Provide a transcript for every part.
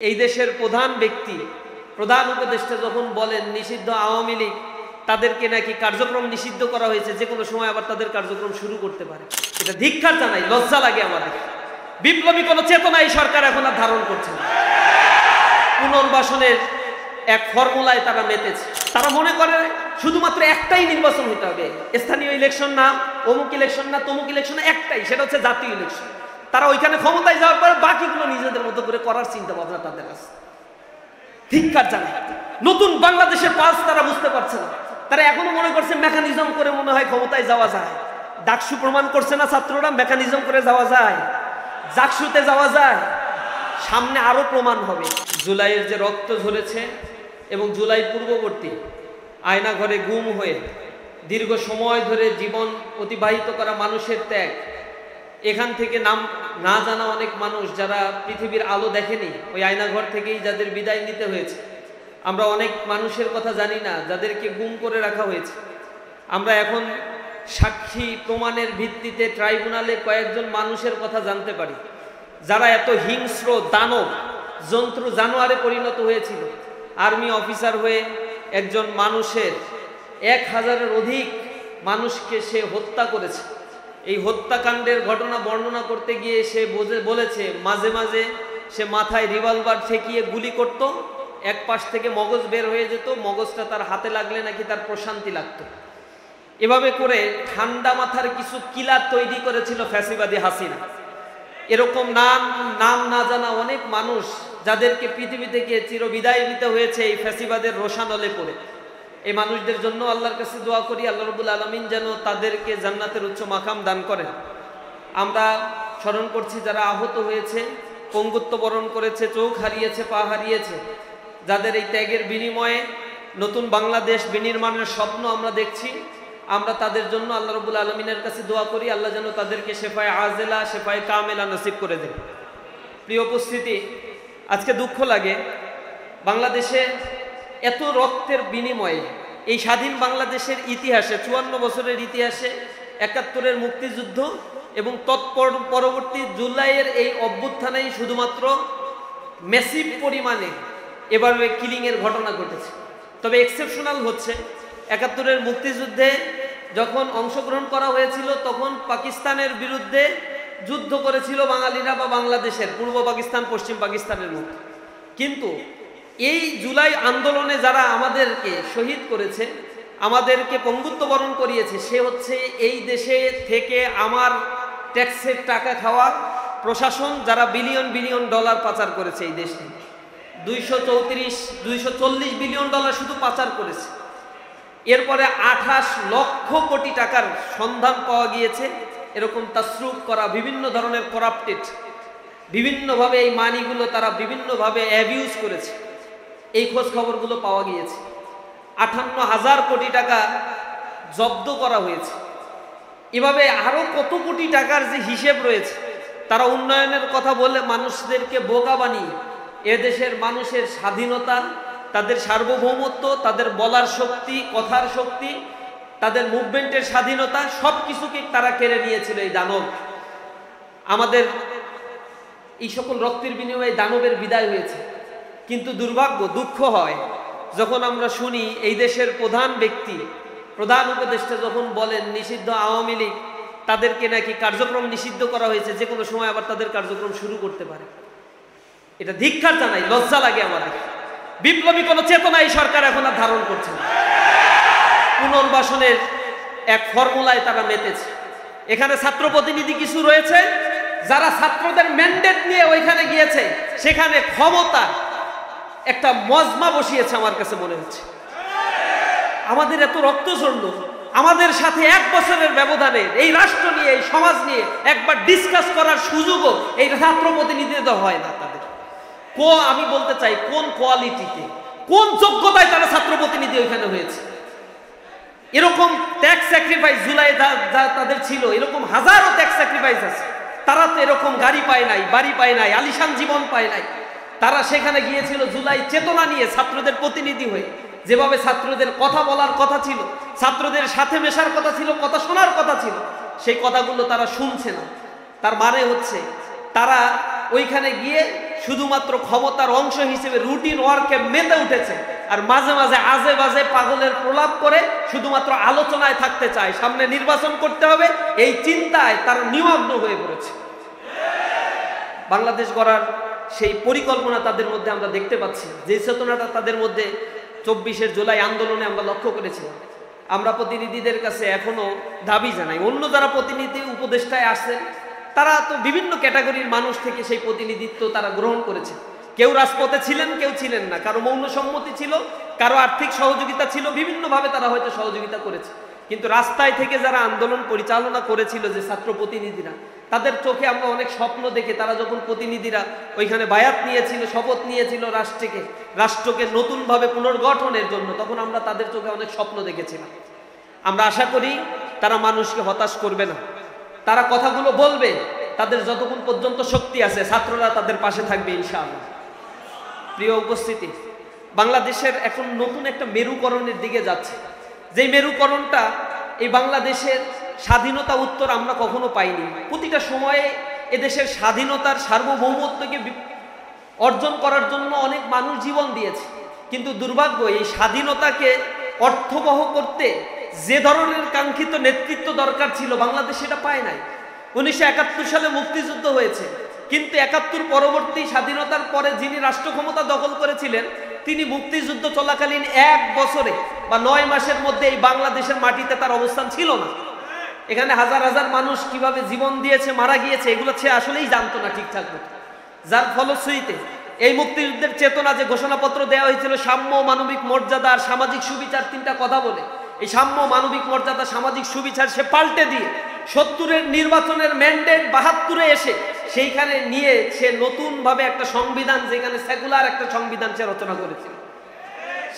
এই দেশের প্রধান ব্যক্তি প্রধান উপদেষ্টা যখন বলেন নিষিদ্ধ আওয়ামী লীগ তাদেরকে নাকি কার্যক্রম নিষিদ্ধ করা হয়েছে, যে কোনো সময় আবার তাদের কার্যক্রম শুরু করতে পারে, এটা ধিক্কার জানাই, লজ্জা লাগে আমাদের। বিপ্লবী কোনো চেতনা এই সরকার এখন আর ধারণ করছে না। পুনর্বাসনের এক ফর্মুলায় তারা মেতেছে। তারা মনে করে শুধুমাত্র একটাই নির্বাচন হতে হবে, স্থানীয় ইলেকশন না, অমুক ইলেকশন না, তমুক ইলেকশন, একটাই, সেটা হচ্ছে জাতীয় ইলেকশন। তারা ওইখানে ক্ষমতায় যাওয়ার পর বাকিগুলো নিজেদের মতো করে করার চিন্তা ভাবনা তাদের আছে। ধিক্কার জানাই। নতুন বাংলাদেশের পাস তারা বুঝতে পারছে না। তারা এখনো মনে করছে মেকানিজম করে মনে হয় ক্ষমতায় যাওয়া যায়। ডাকসু প্রমাণ করছে না ছাত্ররা মেকানিজম করে যাওয়া যায়, জাকসুতে যাওয়া যায়, সামনে আরো প্রমাণ হবে। জুলাইয়ের যে রক্ত ঝরেছে এবং জুলাই পূর্ববর্তী আয়না ঘরে গুম হয়ে দীর্ঘ সময় ধরে জীবন অতিবাহিত করা মানুষের ত্যাগ, এখান থেকে নাম না জানা অনেক মানুষ যারা পৃথিবীর আলো দেখেনি, ওই আয়নাঘর থেকেই যাদের বিদায় নিতে হয়েছে। আমরা অনেক মানুষের কথা জানি না যাদেরকে গুম করে রাখা হয়েছে। আমরা এখন সাক্ষী প্রমাণের ভিত্তিতে ট্রাইব্যুনালে কয়েকজন মানুষের কথা জানতে পারি যারা এত হিংস্র দানব জন্তু জানোয়ারে পরিণত হয়েছিল। আর্মি অফিসার হয়ে একজন মানুষের 1000-এর অধিক মানুষকে সে হত্যা করেছে। এই হত্যাকাণ্ডের ঘটনা বর্ণনা করতে গিয়ে সে বলেছে মাঝে মাঝে সে মাথায় রিভলভার ঠেকিয়ে গুলি করত, এক পাশ থেকে মগজ বের হয়ে যেত, মগজটা তার হাতে লাগলে নাকি তার প্রশান্তি লাগতো। এভাবে করে ঠান্ডা মাথার কিছু কিলার তৈরি করেছিল ফ্যাসিবাদী হাসিনা। এরকম নাম না জানা অনেক মানুষ যাদেরকে পৃথিবী থেকে চিরবিদায় নিতে হয়েছে এই ফ্যাসিবাদের রোশানলে পড়ে। এই মানুষদের জন্য আল্লাহর কাছে দোয়া করি, আল্লাহ রাব্বুল আলামিন যেন তাদেরকে জান্নাতের উচ্চ মাকাম দান করেন। আমরা স্মরণ করছি যারা আহত হয়েছে, পঙ্গুত্ব বরণ করেছে, চোখ হারিয়েছে, পা হারিয়েছে, যাদের এই ত্যাগের বিনিময়ে নতুন বাংলাদেশ বিনির্মাণের স্বপ্ন আমরা দেখছি। আমরা তাদের জন্য আল্লাহ রাব্বুল আলামিনের কাছে দোয়া করি, আল্লাহ যেন তাদেরকে শেফায়ে আজেলা, শেফায়ে কামেলা নসিব করে দেন। প্রিয় উপস্থিতি, আজকে দুঃখ লাগে বাংলাদেশে এত রক্তের বিনিময়ে এই স্বাধীন বাংলাদেশের ইতিহাসে 54 বছরের ইতিহাসে 71-এর মুক্তিযুদ্ধ এবং পরবর্তী জুলাইয়ের এই অভ্যুত্থানেই শুধুমাত্র ম্যাসিভ পরিমাণে এভাবে কিলিংয়ের ঘটনা ঘটেছে। তবে এক্সেপশনাল হচ্ছে 71-এর মুক্তিযুদ্ধে যখন অংশগ্রহণ করা হয়েছিল তখন পাকিস্তানের বিরুদ্ধে যুদ্ধ করেছিল বাঙালিরা বা বাংলাদেশের পূর্ব পাকিস্তান পশ্চিম পাকিস্তানের মধ্যে। কিন্তু এই জুলাই আন্দোলনে যারা আমাদেরকে শহীদ করেছে, আমাদেরকে পঙ্গুত্ব বরণ করিয়েছে, সে হচ্ছে এই দেশে থেকে আমার ট্যাক্সের টাকা খাওয়া প্রশাসন, যারা বিলিয়ন বিলিয়ন ডলার পাচার করেছে এই দেশে। 240 বিলিয়ন ডলার শুধু পাচার করেছে। এরপরে 28 লক্ষ কোটি টাকার সন্ধান পাওয়া গিয়েছে। এরকম তাসরুফ করা, বিভিন্ন ধরনের করাপ্টেড, বিভিন্নভাবে এই মানিগুলো তারা বিভিন্নভাবে অ্যাবিউজ করেছে, এই খোঁজ খবরগুলো পাওয়া গিয়েছে। 58,000 কোটি টাকা জব্দ করা হয়েছে। এভাবে আরো কত কোটি টাকার যে হিসেব রয়েছে। তারা উন্নয়নের কথা বলে মানুষদেরকে বোকা বানিয়ে এদেশের মানুষের স্বাধীনতা, তাদের সার্বভৌমত্ব, তাদের বলার শক্তি, কথার শক্তি, তাদের মুভমেন্টের স্বাধীনতা, সব কিছুকে তারা কেড়ে নিয়েছিল এই দানব। আমাদের এই সকল রক্তের বিনিময়ে দানবের বিদায় হয়েছে। কিন্তু দুর্ভাগ্য, দুঃখ হয় যখন আমরা শুনি এই দেশের প্রধান ব্যক্তি প্রধান উপদেষ্টা যখন বলেন নিষিদ্ধ আওয়ামী লীগ তাদেরকে নাকি কার্যক্রম নিষিদ্ধ করা হয়েছে, যে কোনো সময় আবার তাদের কার্যক্রম শুরু করতে পারে। এটা ধিক্কার জানাই, লজ্জা লাগে আমাদের। বিপ্লবী কোনো চেতনা এই সরকার এখন আর ধারণ করছে না। পুনর্বাসনের এক ফর্মুলায় তারা মেতেছে। এখানে ছাত্র প্রতিনিধি কিছু রয়েছে যারা ছাত্রদের ম্যান্ডেট নিয়ে ওইখানে গিয়েছে, সেখানে ক্ষমতা একটা মজমা বসিয়েছে আমার কাছে মনে হচ্ছে। আমাদের এত রক্ত ঝরল, আমাদের সাথে 1 বছরের ব্যবধানে এই রাষ্ট্র নিয়ে, এই সমাজ নিয়ে একবার ডিসকাস করার সুযোগও এই ছাত্র প্রতিনিধিদের হয় না তাদের। আমি বলতে চাই কোন কোয়ালিটিতে, কোন যোগ্যতায় তারা ছাত্র প্রতিনিধি ওইখানে হয়েছে। এরকম ট্যাক্স স্যাক্রিফাইস জুলাই তাদের ছিল, এরকম হাজারো ট্যাক্স স্যাক্রিফাইস আছে। তারা তো এরকম গাড়ি পায় নাই, বাড়ি পায় নাই, আলিশান জীবন পায় নাই। তারা সেখানে গিয়েছিল জুলাই চেতনা নিয়ে, ছাত্রদের প্রতিনিধি হয়ে। যেভাবে ছাত্রদের কথা বলার কথা ছিল, ছাত্রদের সাথে মেশার কথা ছিল, কথা শোনার কথা ছিল, সেই কথাগুলো তারা শুনছে না। তার মানে হচ্ছে তারা ওইখানে গিয়ে শুধুমাত্র ক্ষমতার অংশ হিসেবে রুটিন ওয়ার্কে মেতে উঠেছে, আর মাঝে মাঝে আজে বাজে পাগলের প্রলাপ করে শুধুমাত্র আলোচনায় থাকতে চায়, সামনে নির্বাচন করতে হবে এই চিন্তায় তারা নিমগ্ন হয়ে পড়েছে। বাংলাদেশ গড়ার সেই পরিকল্পনা তাদের মধ্যে আমরা দেখতে পাচ্ছি, যে চেতনাটা তাদের মধ্যে 24 জুলাই আন্দোলনে আমরা লক্ষ্য করেছিলাম। আমরা প্রতিনিধিদের কাছে এখনো দাবি জানাই, অন্য যারা প্রতিনিধি উপদেষ্টায় আসেন তারা তো বিভিন্ন ক্যাটাগরির মানুষ থেকে সেই প্রতিনিধিত্ব তারা গ্রহণ করেছে। কেউ রাজপথে ছিলেন, কেউ ছিলেন না, কারো মৌন সম্মতি ছিল, কারো আর্থিক সহযোগিতা ছিল, বিভিন্নভাবে তারা হয়তো সহযোগিতা করেছে। কিন্তু রাস্তায় থেকে যারা আন্দোলন পরিচালনা করেছিল, যে ছাত্র প্রতিনিধিরা, তাদের চোখে আমরা অনেক স্বপ্ন দেখে তারা যখন প্রতিনিধিরা ওইখানে বায়াত নিয়েছিল, শপথ নিয়েছিল রাষ্ট্রকে নতুনভাবে পুনর্গঠনের জন্য, তখন আমরা তাদের চোখে অনেক স্বপ্ন দেখেছিলাম। আমরা আশা করি তারা মানুষকে হতাশ করবে না, তারা কথাগুলো বলবে, তাদের যতক্ষণ পর্যন্ত শক্তি আছে ছাত্ররা তাদের পাশে থাকবে ইনশাআল্লাহ। প্রিয় উপস্থিতি, বাংলাদেশের এখন নতুন একটা মেরুকরণের দিকে যাচ্ছে, যে মেরুকরণটা এই বাংলাদেশের স্বাধীনতা উত্তর আমরা কখনো পাইনি। প্রতিটা সময়ে এদেশের স্বাধীনতার সার্বভৌমত্বকে অর্জন করার জন্য অনেক মানুষ জীবন দিয়েছে, কিন্তু দুর্ভাগ্য এই স্বাধীনতাকে অর্থবহ করতে যে ধরনের কাঙ্ক্ষিত নেতৃত্ব দরকার ছিল বাংলাদেশ সেটা পায় নাই। 1971 সালে মুক্তিযুদ্ধ হয়েছে, কিন্তু 71 পরবর্তী স্বাধীনতার পরে যিনি রাষ্ট্র ক্ষমতা দখল করেছিলেন তিনি মুক্তিযুদ্ধ চলাকালীন 1 বছরে বা 9 মাসের মধ্যে এই বাংলাদেশের মাটিতে তার অবস্থান ছিল না। এখানে হাজার হাজার মানুষ কিভাবে জীবন দিয়েছে, মারা গিয়েছে, এগুলো সে আসলেই জানতো না ঠিকঠাক মতো। যার ফলশ্রুতিতে এই মুক্তিযুদ্ধের চেতনা যে ঘোষণাপত্র দেওয়া হয়েছিল সাম্য, মানবিক মর্যাদা আর সামাজিক সুবিচার, 3টা কথা বলে এই সাম্য, মানবিক মর্যাদা, সামাজিক সুবিচার সে পাল্টে দিয়ে 70-এর নির্বাচনের ম্যান্ডেট 72-এ এসে সেইখানে নিয়ে সে নতুনভাবে একটা সংবিধান, যেখানে সেকুলার একটা সংবিধান সে রচনা করেছিল।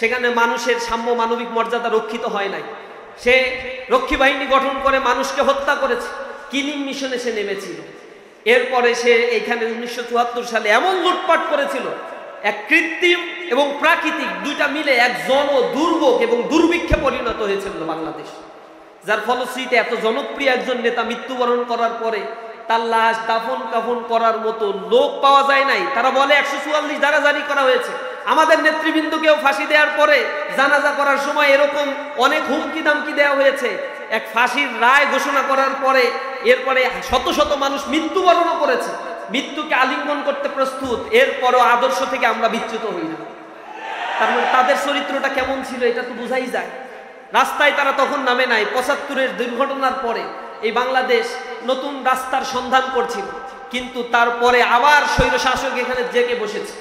সেখানে মানুষের সাম্য, মানবিক মর্যাদা রক্ষিত হয় নাই। সে রক্ষী বাহিনী গঠন করে মানুষকে হত্যা করেছে, কিলিং মিশনে সে নেমেছিল। এরপরে সে এইখানে 1974 সালে এমন লুটপাট করেছিল, এক কৃত্রিম এবং প্রাকৃতিক দুইটা মিলে এক দুর্ভোগ এবং দুর্ভিক্ষে পরিণত হয়েছিল বাংলাদেশ। যার ফলশ্রুতিতে এত জনপ্রিয় একজন নেতা মৃত্যুবরণ করার পরে তার লাশ দাফন কাফন করার মতো লোক পাওয়া যায় নাই। তারা বলে 144 ধারা জারি করা হয়েছে। আমাদের নেতৃবৃন্দকেও ফাঁসি দেওয়ার পরে জানাজা করার সময় এরকম অনেক হুমকি দামকি দেওয়া হয়েছে। এক ফাঁসির রায় ঘোষণা করার পরে এরপরে শত শত মানুষ মৃত্যুবরণও করেছে, মৃত্যুকে আলিঙ্গন করতে প্রস্তুত। এরপরও আদর্শ থেকে আমরা বিচ্যুত হই না। তার মানে তাদের চরিত্রটা কেমন ছিল এটা তো বোঝাই যায়। রাস্তায় তারা তখন নামে নাই। 75-এর দুর্ঘটনার পরে এই বাংলাদেশ নতুন রাস্তার সন্ধান করছিল, কিন্তু তারপরে আবার স্বৈরশাসক এখানে জেগে বসেছে।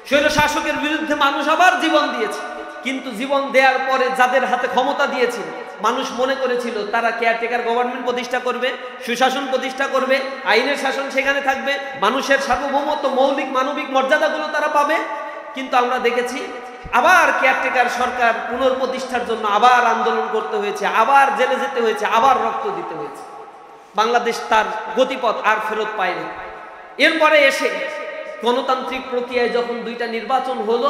স্বৈরশাসকের বিরুদ্ধে মানুষ আবার জীবন দিয়েছে, কিন্তু জীবন দেওয়ার পরে যাদের হাতে ক্ষমতা দিয়েছিল মানুষ মনে করেছিল তারা কেয়ারটেকার গভর্নমেন্ট প্রতিষ্ঠা করবে, সুশাসন প্রতিষ্ঠা করবে, আইনের শাসন সেখানে থাকবে, মানুষের সার্বভৌমত্ব, মৌলিক মানবিক মর্যাদাগুলো তারা পাবে। কিন্তু আমরা দেখেছি আবার কেয়ারটেকার সরকার পুনর্প্রতিষ্ঠার জন্য আবার আন্দোলন করতে হয়েছে, আবার জেলে যেতে হয়েছে, আবার রক্ত দিতে হয়েছে। বাংলাদেশ তার গতিপথ আর ফেরত পায়নি। এরপরে এসে গণতান্ত্রিক প্রক্রিয়ায় যখন 2টা নির্বাচন হলো,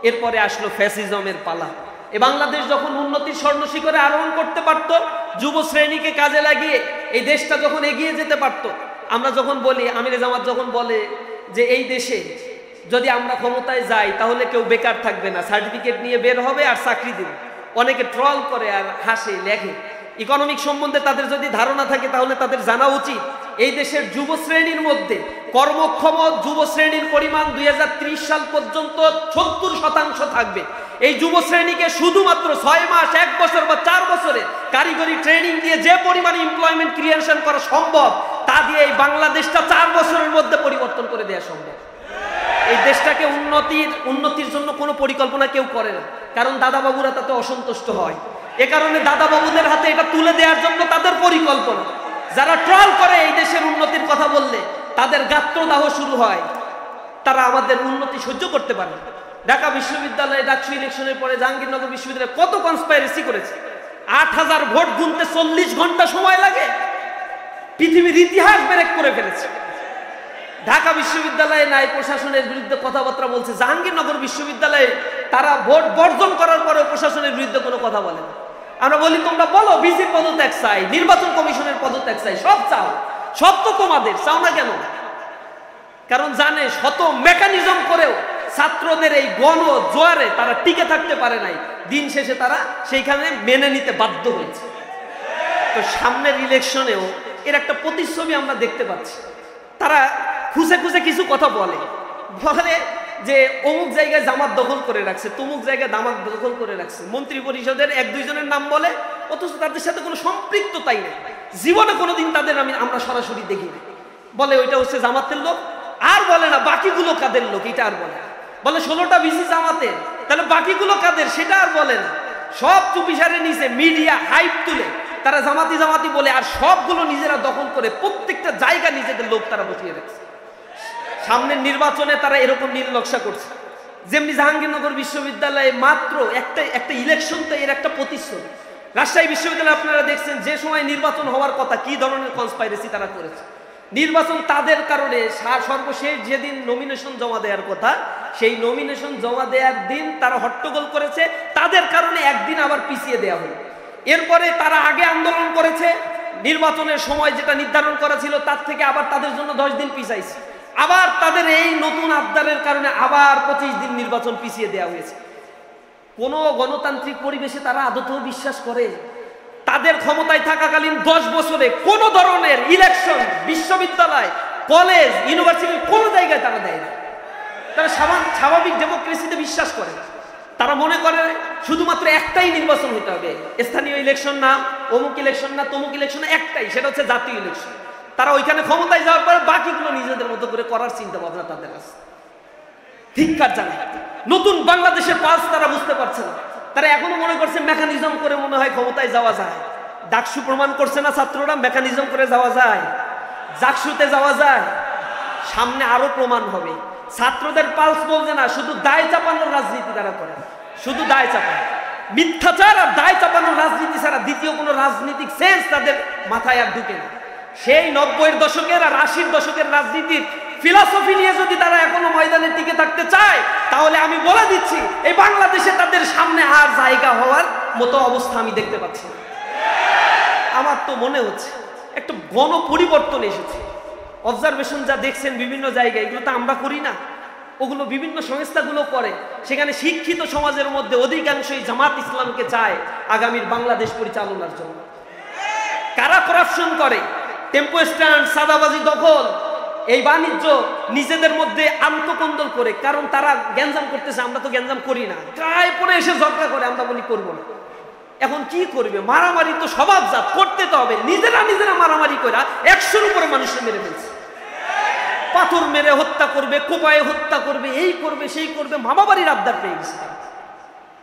এরপরে আসলো ফ্যাসিজমের পালা। এ বাংলাদেশ যখন উন্নতির স্বর্ণশিখরে আরোহণ করতে পারত, যুব শ্রেণীকে কাজে লাগিয়ে এই দেশটা যখন এগিয়ে যেতে পারত। আমরা যখন বলি, আমিরে জামাত যখন বলে যে এই দেশে যদি আমরা ক্ষমতায় যাই তাহলে কেউ বেকার থাকবে না, সার্টিফিকেট নিয়ে বের হবে আর চাকরি দেবে। অনেকে ট্রল করে আর হাসে, লেখে। ইকোনমিক সম্বন্ধে তাদের যদি ধারণা থাকে তাহলে তাদের জানা উচিত এই দেশের যুব শ্রেণীর মধ্যে কর্মক্ষম যুব শ্রেণীর পরিমাণ 2030 সাল পর্যন্ত 70% থাকবে। এই যুব শ্রেণীকে শুধুমাত্র 6 মাস, 1 বছর বা 4 বছরে কারিগরি ট্রেনিং দিয়ে যে পরিমাণে এমপ্লয়মেন্ট ক্রিয়েশন করা সম্ভব, তা দিয়ে এই বাংলাদেশটা 4 বছরের মধ্যে পরিবর্তন করে দেওয়া সম্ভব। এই দেশটাকে উন্নতির জন্য কোনো পরিকল্পনা কেউ করে না, কারণ দাদাবাবুরা তাতে অসন্তুষ্ট হয়। এ কারণে দাদাবাবুদের হাতে এটা তুলে দেওয়ার জন্য তাদের পরিকল্পনা। যারা ট্রল করে এই দেশের উন্নতির কথা বললে তাদের গাত্রদাহ শুরু হয়, তারা আমাদের উন্নতি সহ্য করতে পারে না। ঢাকা বিশ্ববিদ্যালয়ে ডাকসু ইলেকশনের পরে জাহাঙ্গীরনগর বিশ্ববিদ্যালয়ে কত কনস্পাইরেসি করেছে। 8000 ভোট গুনতে 40 ঘন্টা সময় লাগে। পৃথিবীর ইতিহাস ব্রেক করে ফেলেছে। ঢাকা বিশ্ববিদ্যালয়ে ন্যায় প্রশাসনের বিরুদ্ধে কথাবার্তা বলছে, জাহাঙ্গীরনগর বিশ্ববিদ্যালয়ে তারা ভোট বর্জন করার পরে প্রশাসনের বিরুদ্ধে কোনো কথা বলে না। আমরা বলি তোমরা বলো বিসির পদত্যাগ চাই, নির্বাচন কমিশনের পদত্যাগ চাই, সব চাও, সব তো তোমাদের, চাও না কেন? কারণ জানে শত মেকানিজম করেও ছাত্রদের এই গণ জোয়ারে তারা টিকে থাকতে পারে নাই, দিন শেষে তারা সেইখানে মেনে নিতে বাধ্য হয়েছে। তো সামনের ইলেকশনেও এর একটা প্রতিচ্ছবি আমরা দেখতে পাচ্ছি। তারা খুঁজে খুঁজে কিছু কথা বলে যে অমুক জায়গায় জামাত দখল করে রাখছে, তমুক জায়গায় জামাত দখল করে রাখছে, মন্ত্রী পরিষদের এক দুইজনের নাম বলে, অথচ তাদের সাথে কোনো সম্পৃক্ততাই নেই। জীবনে কোনোদিন তাদের আমরা সরাসরি দেখি না। বলে ওইটা হচ্ছে জামাতের লোক, আর বলে না বাকিগুলো কাদের লোক, এটা আর বলে না। বলে 16টা ভিসি জামাতের, তাহলে বাকিগুলো কাদের সেটা আর বলে না। সব চুপিসারে নিচে মিডিয়া হাইপ তুলে তারা জামাতি জামাতি বলে, আর সবগুলো নিজেরা দখল করে প্রত্যেকটা জায়গা নিজেদের লোক তারা বসিয়ে রাখছে। সামনের নির্বাচনে তারা এরকম নীল নকশা করছে। যেমনি জাহাঙ্গীরনগর বিশ্ববিদ্যালয়ে মাত্র একটা ইলেকশন, তো এর একটা প্রতিশ্রুতি। রাজশাহী বিশ্ববিদ্যালয়ে আপনারা দেখছেন যে সময় নির্বাচন হওয়ার কথা, কি ধরনের কনস্পাইরেসি তারা করেছে। নির্বাচন তাদের কারণে সর্বশেষ যেদিন নমিনেশন জমা দেওয়ার কথা, সেই নমিনেশন জমা দেওয়ার দিন তারা হট্টগোল করেছে, তাদের কারণে একদিন আবার পিছিয়ে দেওয়া হলো। এরপরে তারা আগে আন্দোলন করেছে, নির্বাচনের সময় যেটা নির্ধারণ করা ছিল তার থেকে আবার তাদের জন্য 10 দিন পিছাইছে। আবার তাদের এই নতুন আবদারের কারণে আবার 25 দিন নির্বাচন পিছিয়ে দেওয়া হয়েছে। কোন গণতান্ত্রিক পরিবেশে তারা আদতেও বিশ্বাস করে? তাদের ক্ষমতায় থাকাকালীন 10 বছরে কোন ধরনের ইলেকশন বিশ্ববিদ্যালয়, কলেজ, ইউনিভার্সিটির কোন জায়গায় তারা দেয় না। তারা স্বাভাবিক ডেমোক্রেসিতে বিশ্বাস করে। তারা মনে করে শুধুমাত্র একটাই নির্বাচন হতে হবে, স্থানীয় ইলেকশন না, অমুক ইলেকশন না, তমুক ইলেকশন, একটাই, সেটা হচ্ছে জাতীয় ইলেকশন। তারা ওইখানে ক্ষমতায় যাওয়ার পরে বাকিগুলো নিজেদের মতো করে করার চিন্তা ভাবনা তাদের আছে। ধিক্কার জানায়। নতুন বাংলাদেশের পালস তারা বুঝতে পারছে না। তারা এখনো মনে করছে মেকানিজম করে মনে হয় ক্ষমতায় যাওয়া যায়। ডাকসু প্রমাণ করছে না ছাত্ররা মেকানিজম করে যাওয়া যায়, জাকসুতে যাওয়া যায়। সামনে আরো প্রমাণ হবে। ছাত্রদের পালস বলছে না, শুধু দায় চাপানোর রাজনীতি তারা করে, শুধু দায় চাপানো, মিথ্যাচার আর দায় চাপানোর রাজনীতি ছাড়া দ্বিতীয় কোনো রাজনীতিক সেন্স তাদের মাথায় আর ঢুকে না। সেই 90-এর দশকের আর 80-র দশকের রাজনীতির ফিলসফি নিয়ে যদি তারা এখনো ময়দানে টিকে থাকতে চায়, তাহলে আমি বলে দিচ্ছি এই বাংলাদেশে তাদের সামনে আর জায়গা হওয়ার মতো অবস্থা আমি দেখতে পাচ্ছি না। আমার তো মনে হচ্ছে একটা গণ পরিবর্তন এসেছে। অবজারভেশন যা দেখছেন বিভিন্ন জায়গায়, এগুলো তো আমরা করি না, ওগুলো বিভিন্ন সংস্থাগুলো করে। সেখানে শিক্ষিত সমাজের মধ্যে অধিকাংশই জামাত ইসলামকে চায় আগামীর বাংলাদেশ পরিচালনার জন্য। কারা করাপশন করে, টেম্পো স্ট্যান্ড, সাদাবাজি, দখল, এই বাণিজ্য নিজেদের মধ্যে আন্তকন্দল করে, কারণ তারা গ্যাঞ্জাম করতেছে, আমরা তো গ্যাঞ্জাম করি না, গায়ে পরে এসে ঝগড়া করে, আমরা বলি করবো না। এখন কি করবে? মারামারি তো স্বভাবজাত, করতে তো হবে। নিজেরা মারামারি করে 100-র উপরে মানুষের মেরে ফেলছে, পাথর মেরে হত্যা করবে, কোপায়ে হত্যা করবে, এই করবে সেই করবে, মামা বাড়ির আবদার পেয়ে গেছে।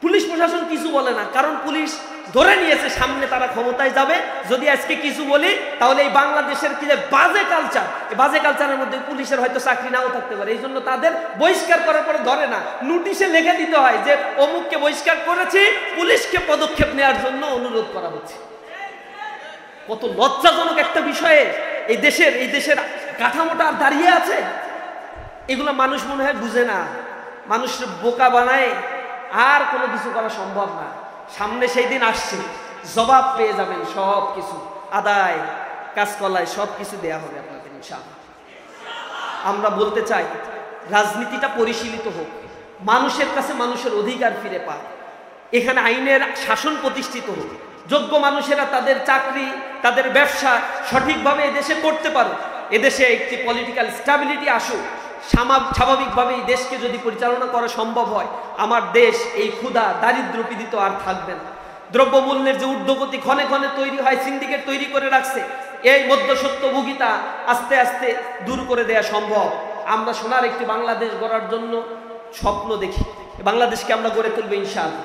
পুলিশ প্রশাসন কিছু বলে না, কারণ পুলিশ ধরে নিয়েছে সামনে তারা ক্ষমতায় যাবে। যদি আজকে কিছু বলি তাহলে এই বাংলাদেশের কি যে বাজে কালচার, এই বাজে কালচারের মধ্যে পুলিশের হয়তো চাকরি নাও থাকতে পারে। এই জন্য তাদের বহিষ্কার করার পরে ধরে না, নোটিশে লিখে দিতে হয় যে অমুককে বহিষ্কার করেছি, পুলিশকে পদক্ষেপ নেওয়ার জন্য অনুরোধ করা হচ্ছে। কত লজ্জাজনক একটা বিষয়ে এই দেশের কাঠামোটা আর দাঁড়িয়ে আছে। এগুলো মানুষ মনে হয় বুঝে না, মানুষের বোকা বানায়, আর কোনো কিছু করা সম্ভব না। সামনে সেই দিন আসছে, জবাব পেয়ে যাবেন, সব কিছু আদায়, কাজকলায় সব কিছু দেয়া হবে আপনাদের ইনশাআল্লাহ। আমরা বলতে চাই রাজনীতিটা পরিশীলিত হোক, মানুষের কাছে মানুষের অধিকার ফিরে পায়, এখানে আইনের শাসন প্রতিষ্ঠিত হোক, যোগ্য মানুষেরা তাদের চাকরি, তাদের ব্যবসা সঠিকভাবে এদেশে করতে পারো, এদেশে একটি পলিটিক্যাল স্ট্যাবিলিটি আসুক। স্বাভাবিকভাবে এই দেশকে যদি পরিচালনা করা সম্ভব হয়, আমার দেশ এই ক্ষুধা, দারিদ্র পীড়িত আর থাকবে না। দ্রব্যমূল্যের যে ঊর্ধ্বগতি ক্ষণে ক্ষণে তৈরি হয়, সিন্ডিকেট তৈরি করে রাখছে, এই মধ্যসত্যভোগিতা আস্তে আস্তে দূর করে দেয়া সম্ভব। আমরা সোনার একটি বাংলাদেশ গড়ার জন্য স্বপ্ন দেখি, বাংলাদেশকে আমরা গড়ে তুলবো ইনশাআল্লাহ।